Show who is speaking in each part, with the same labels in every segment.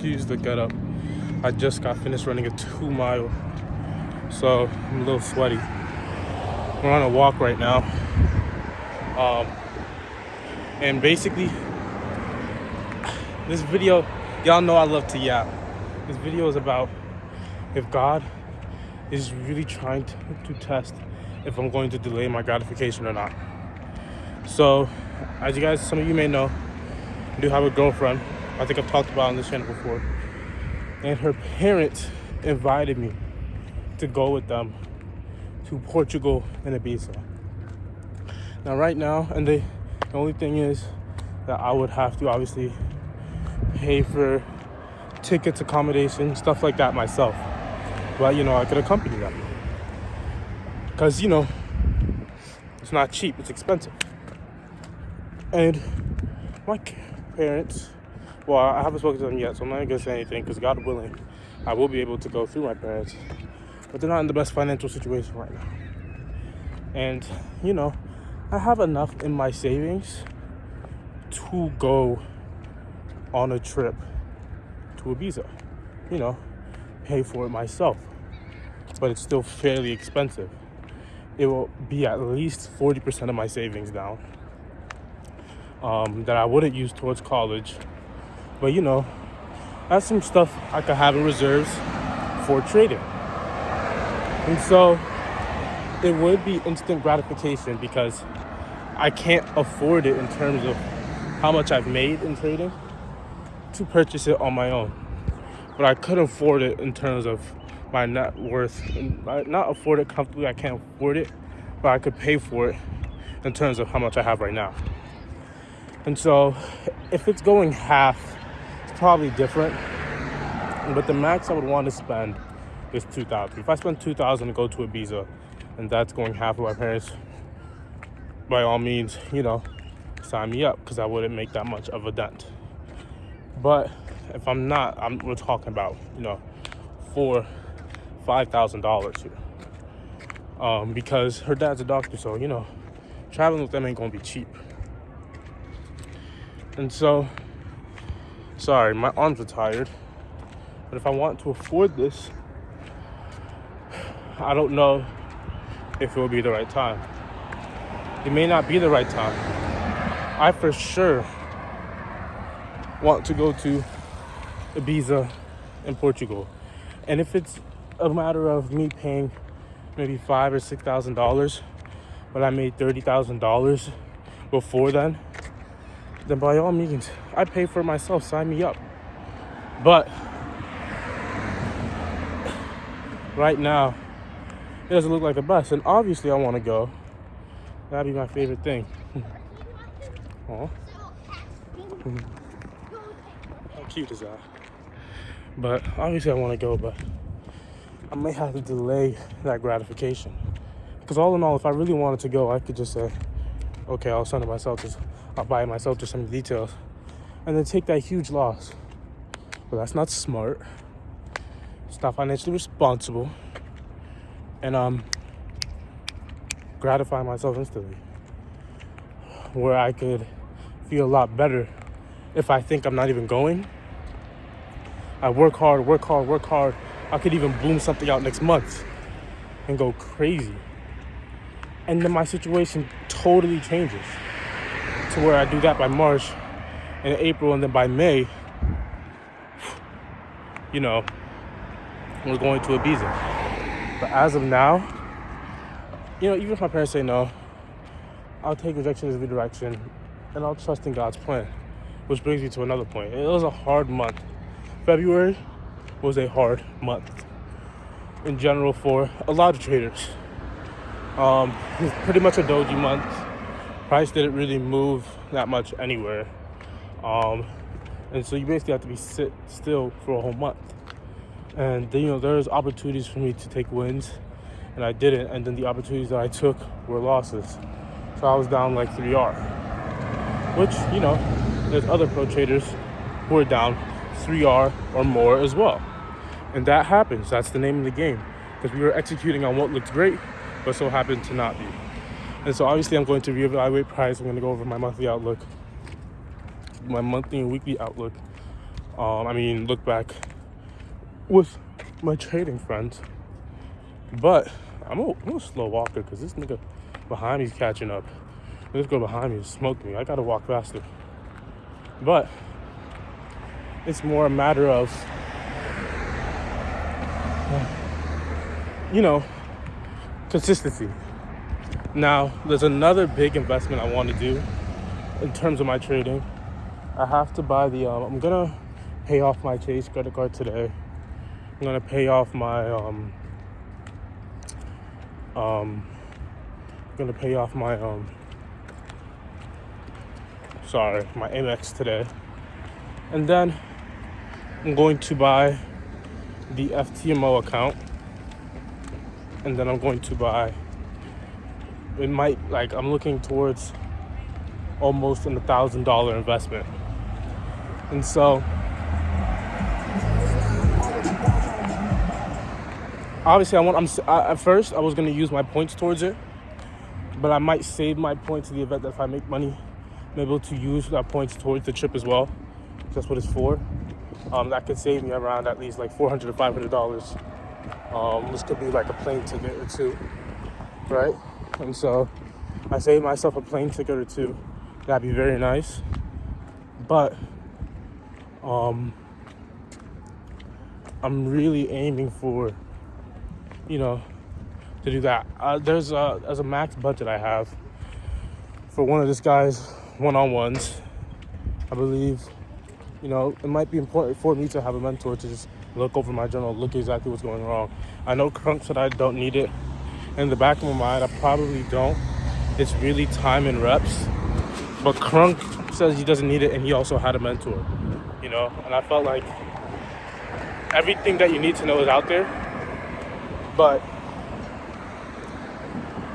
Speaker 1: excuse the get up. I just got finished running a 2 mile, so I'm a little sweaty. We're on a walk right now. And basically, this video, y'all know I love to yap. This video is about if God is really trying to test if I'm going to delay my gratification or not. So, as you guys, some of you may know, I do have a girlfriend. I think I've talked about on this channel before. And her parents invited me to go with them to Portugal and Ibiza. Now, right now, and the only thing is that I would have to obviously pay for tickets, accommodation, stuff like that myself. But, I could accompany them. Because, it's not cheap, it's expensive. And my parents, well, I haven't spoken to them yet, so I'm not going to say anything, because God willing, I will be able to go through my parents. But they're not in the best financial situation right now. And, I have enough in my savings to go on a trip to Ibiza. Pay for it myself. But it's still fairly expensive. It will be at least 40% of my savings down that I wouldn't use towards college. But, that's some stuff I could have in reserves for trading. And so it would be instant gratification because I can't afford it in terms of how much I've made in trading to purchase it on my own. But I could afford it in terms of my net worth. Not afford it comfortably, I can't afford it, but I could pay for it in terms of how much I have right now. And so if it's going half, it's probably different. But the max I would want to spend is $2,000. If I spend $2,000 to go to Ibiza, and that's going half of my parents, by all means, sign me up, because I wouldn't make that much of a dent. But if I'm not, we're talking about, $4,000-$5,000 here. Because her dad's a doctor, so, traveling with them ain't gonna be cheap. And so, sorry, my arms are tired. But if I want to afford this, I don't know if it will be the right time. It may not be the right time. I for sure want to go to Ibiza in Portugal. And if it's a matter of me paying maybe $5,000 or $6,000, but I made $30,000 before then by all means, I pay for it myself, sign me up. But right now, it doesn't look like the best. And obviously I want to go. That'd be my favorite thing. Aw. How cute is that? But obviously I want to go, but I may have to delay that gratification. Because all in all, if I really wanted to go, I could just say, okay, I'll buy it myself just some details. And then take that huge loss. But that's not smart. It's not financially responsible. And gratify myself instantly. Where I could feel a lot better if I think I'm not even going. I work hard. I could even boom something out next month and go crazy. And then my situation totally changes to where I do that by March and April, and then by May, we're going to Ibiza. But as of now, even if my parents say no, I'll take rejection as a redirection, and I'll trust in God's plan. Which brings me to another point. It was a hard month. February was a hard month in general for a lot of traders. It was pretty much a doji month. Price didn't really move that much anywhere. And so you basically have to be sit still for a whole month. And then, there's opportunities for me to take wins, and I didn't. And then the opportunities that I took were losses. So I was down like 3R. Which, there's other pro traders who are down 3R or more as well. And that happens. That's the name of the game. Because we were executing on what looked great, but so happened to not be. And so obviously I'm going to reevaluate price. I'm going to go over my monthly outlook, my monthly and weekly outlook. Look back with my trading friends. But I'm a slow walker because this nigga behind me is catching up. This girl behind me smoked me. I gotta walk faster. But it's more a matter of, consistency. Now, there's another big investment I want to do in terms of my trading. I have to buy I'm gonna pay off my Chase credit card today. I'm gonna pay off my my Amex today. And then I'm going to buy the FTMO account. And then I'm going to buy, I'm looking towards almost an $1,000 investment. And so, obviously, at first I was going to use my points towards it, but I might save my points in the event that if I make money, I'm able to use that points towards the trip as well. That's what it's for. That could save me around at least like $400 to $500. This could be like a plane ticket or two, right? And so I save myself a plane ticket or two. That'd be very nice. But I'm really aiming for, to do that. There's a max budget I have for one of this guy's one-on-ones. I believe, it might be important for me to have a mentor to just look over my journal, look exactly what's going wrong. I know Crunk said I don't need it. In the back of my mind, I probably don't. It's really time and reps. But Crunk says he doesn't need it, and he also had a mentor, And I felt like everything that you need to know is out there. But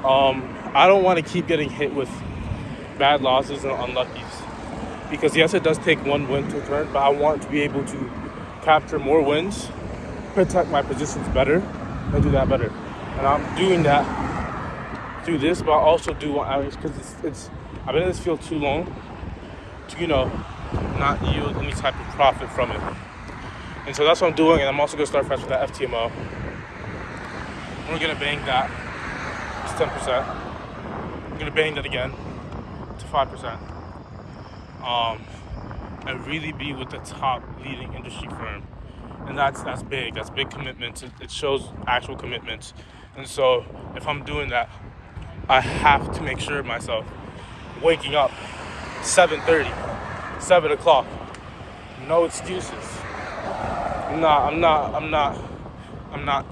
Speaker 1: I don't want to keep getting hit with bad losses and unluckies. Because yes, it does take one win to turn, but I want to be able to capture more wins, protect my positions better, and do that better. And I'm doing that through this, but I also do want, because I've been in this field too long to, not yield any type of profit from it. And so that's what I'm doing, and I'm also going to start fresh with that FTMO. We're going to bang that to 10%. I'm going to bang that again to 5%. And really be with the top leading industry firm. And that's big. That's big commitments. It shows actual commitments. And so if I'm doing that, I have to make sure of myself waking up 7:30, 7 o'clock. No excuses. I'm not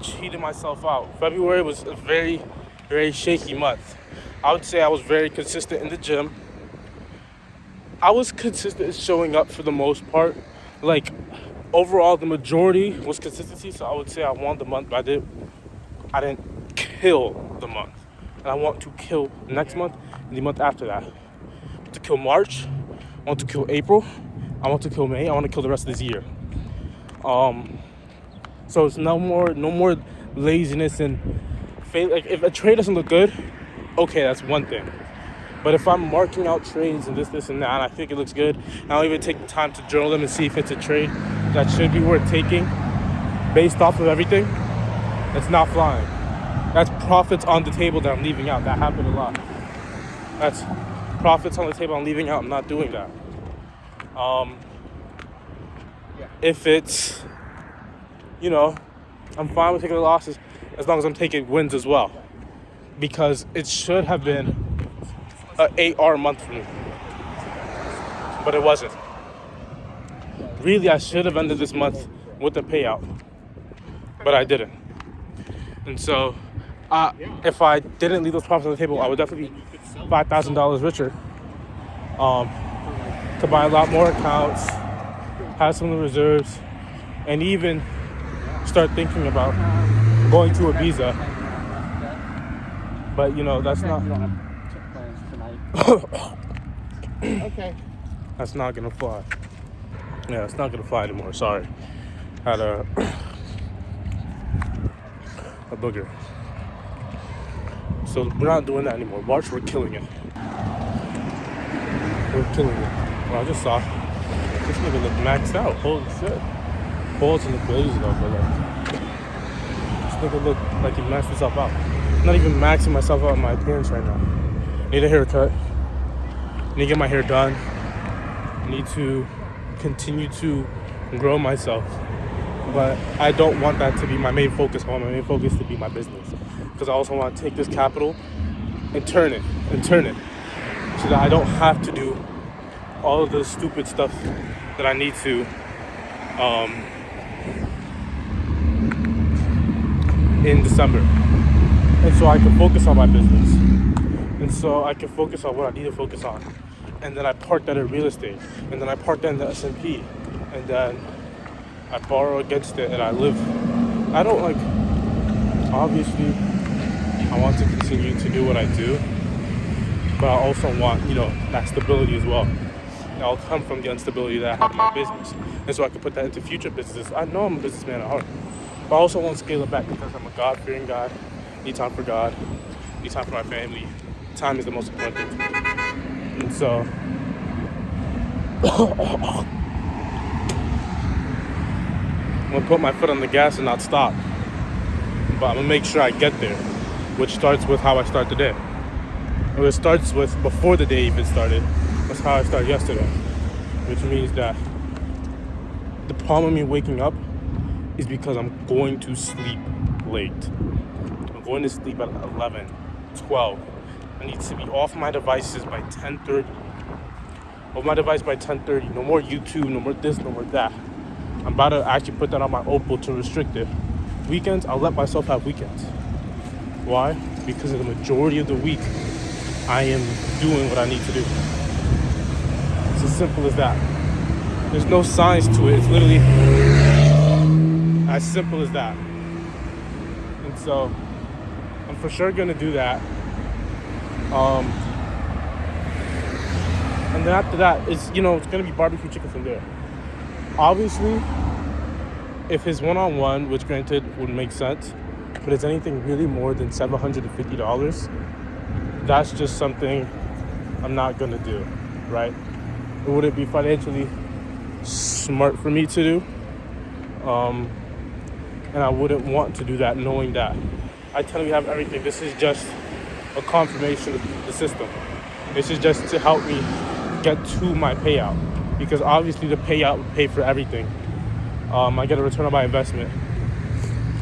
Speaker 1: cheating myself out. February was a very, very shaky month. I would say I was very consistent in the gym. I was consistent in showing up for the most part. Like, overall, the majority was consistency. So I would say I won the month, but I didn't kill the month. And I want to kill next month and the month after that. I want to kill March. I want to kill April. I want to kill May. I want to kill the rest of this year. So it's no more laziness and fail. Like, if a trade doesn't look good, okay, that's one thing. But if I'm marking out trades and this and that, and I think it looks good, and I'll even take the time to journal them and see if it's a trade that should be worth taking based off of everything, it's not flying. That's profits on the table that I'm leaving out. That happened a lot. That's profits on the table I'm leaving out. I'm not doing that. If it's, I'm fine with taking the losses as long as I'm taking wins as well. Because it should have been an 8R month for me. But it wasn't. Really, I should have ended this month with a payout. But I didn't. And so, if I didn't leave those profits on the table, I would definitely be $5,000 richer. To buy a lot more accounts, have some of the reserves, and even start thinking about going to Ibiza. But that's not.
Speaker 2: Okay.
Speaker 1: That's not gonna fly. Yeah, it's not gonna fly anymore. Sorry. Had a booger. So we're not doing that anymore. March, we're killing it. We're killing it. Well, I just saw. This nigga look maxed out. Holy shit. Balls in the blaze though, but like, this nigga look like he maxed himself out. I'm not even maxing myself out in my appearance right now. Need a haircut. Need to get my hair done. Need to continue to grow myself. But I don't want that to be my main focus. I want my main focus to be my business. Because I also want to take this capital and turn it. So that I don't have to do all of the stupid stuff that I need to in December. And so I can focus on my business. And so I can focus on what I need to focus on. And then I park that in real estate. And then I park that in the S&P. And then I borrow against it and I live. I don't like, obviously, I want to continue to do what I do. But I also want, that stability as well. That'll come from the instability that I have in my business. And so I can put that into future businesses. I know I'm a businessman at heart. But I also want to scale it back because I'm a God-fearing guy. Need time for God. Need time for my family. Time is the most important thing. And so, I'm going to put my foot on the gas and not stop. But I'm going to make sure I get there, which starts with how I start the day. Or it starts with before the day even started. That's how I started yesterday. Which means that the problem with me waking up is because I'm going to sleep late. I'm going to sleep at 11, 12. I need to be off my devices by 10:30. Off my device by 10:30. No more YouTube, no more this, no more that. I'm about to actually put that on my Opal to restrict it. Weekends, I'll let myself have weekends. Why? Because of the majority of the week, I am doing what I need to do. It's as simple as that. There's no science to it. It's literally as simple as that. And so, I'm for sure gonna do that. And then after that, it's gonna be barbecue chicken from there. Obviously, if his one-on-one, which granted would make sense, but it's anything really more than $750, that's just something I'm not gonna do, right? Would it be financially smart for me to do? And I wouldn't want to do that knowing that I tell you have everything. This is just a confirmation of the system. This is just to help me get to my payout, because obviously the payout would pay for everything. I get a return on my investment,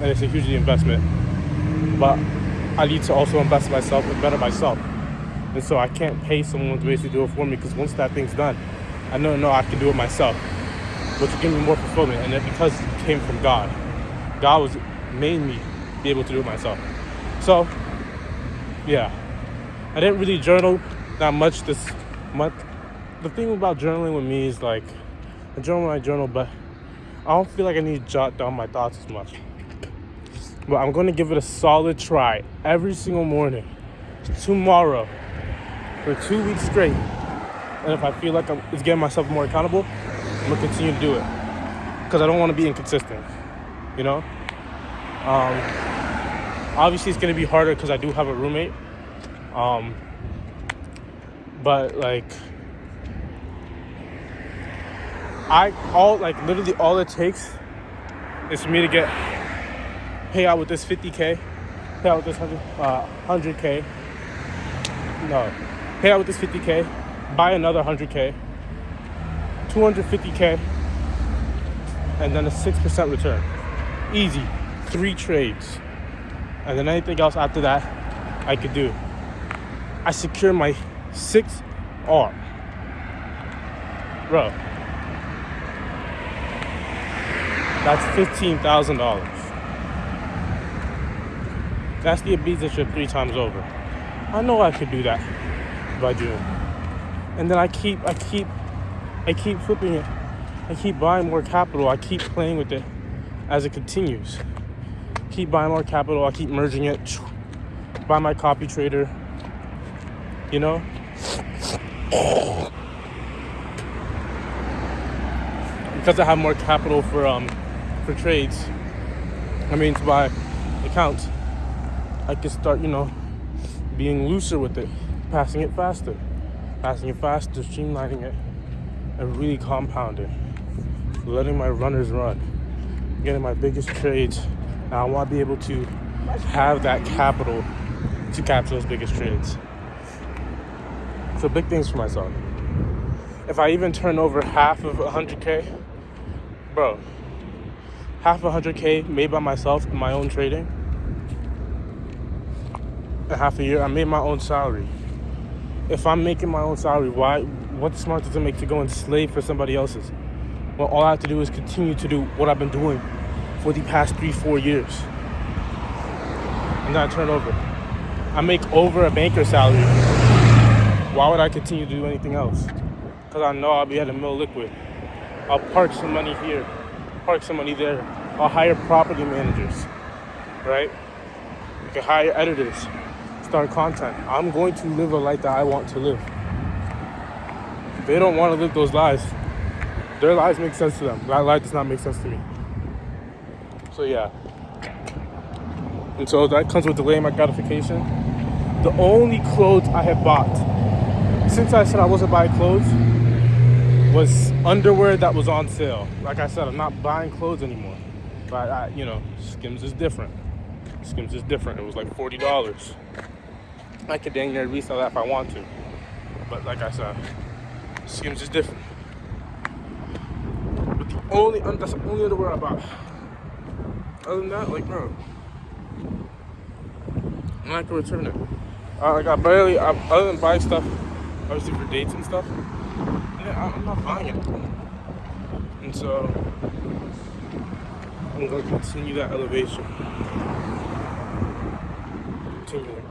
Speaker 1: and it's a huge investment, but I need to also invest in myself and better myself. And so I can't pay someone to basically do it for me, because once that thing's done, I know I can do it myself, which will give me more fulfillment. And it because it came from God. God made me be able to do it myself. So yeah, I didn't really journal that much this month. The thing about journaling with me is like, I journal when I journal, but I don't feel like I need to jot down my thoughts as much. But I'm going to give it a solid try every single morning tomorrow for 2 weeks straight. And if I feel like it's getting myself more accountable, I'm going to continue to do it. Because I don't want to be inconsistent, Obviously, it's going to be harder because I do have a roommate. But like, literally all it takes is for me to pay out with this 50K, pay out with this 100K. No, pay out with this 50K, buy another 100K, 250K, and then a 6% return. Easy, 3 trades. And then anything else after that, I could do. I secure my 6R. Bro, that's $15,000. That's the Ibiza trip 3 times over. I know I could do that by June. And then I keep flipping it. I keep buying more capital. I keep playing with it as it continues. Keep buying more capital. I keep merging it. Buy my copy trader. Because I have more capital for trades. To buy accounts. I can start, being looser with it, passing it faster, streamlining it, and really compounding, letting my runners run, getting my biggest trades. And I want to be able to have that capital to capture those biggest trades. So big things for myself. If I even turn over half of 100K, bro, half of 100K made by myself in my own trading, in half a year, I made my own salary. If I'm making my own salary, what smart does it make to go and slave for somebody else's? Well, all I have to do is continue to do what I've been doing for the past 3-4 years. And not turn over. I make over a banker's salary. Why would I continue to do anything else? Because I know I'll be at a mill liquid. I'll park some money here, park some money there. I'll hire property managers, right? You can hire editors, start content. I'm going to live a life that I want to live. They don't want to live those lives. Their lives make sense to them. That life does not make sense to me. So yeah. And so that comes with delaying my gratification. The only clothes I have bought since I said I wasn't buying clothes was underwear that was on sale. Like I said, I'm not buying clothes anymore. But Skims is different. Skims is different. It was like $40. I could dang near resell that if I want to. But like I said, Skims is different. But that's the only underwear I bought. Other than that, like, bro, I'm not gonna return it. Other than buying stuff, obviously for dates and stuff, I'm not buying it. And so, I'm gonna continue that elevation. Continuing.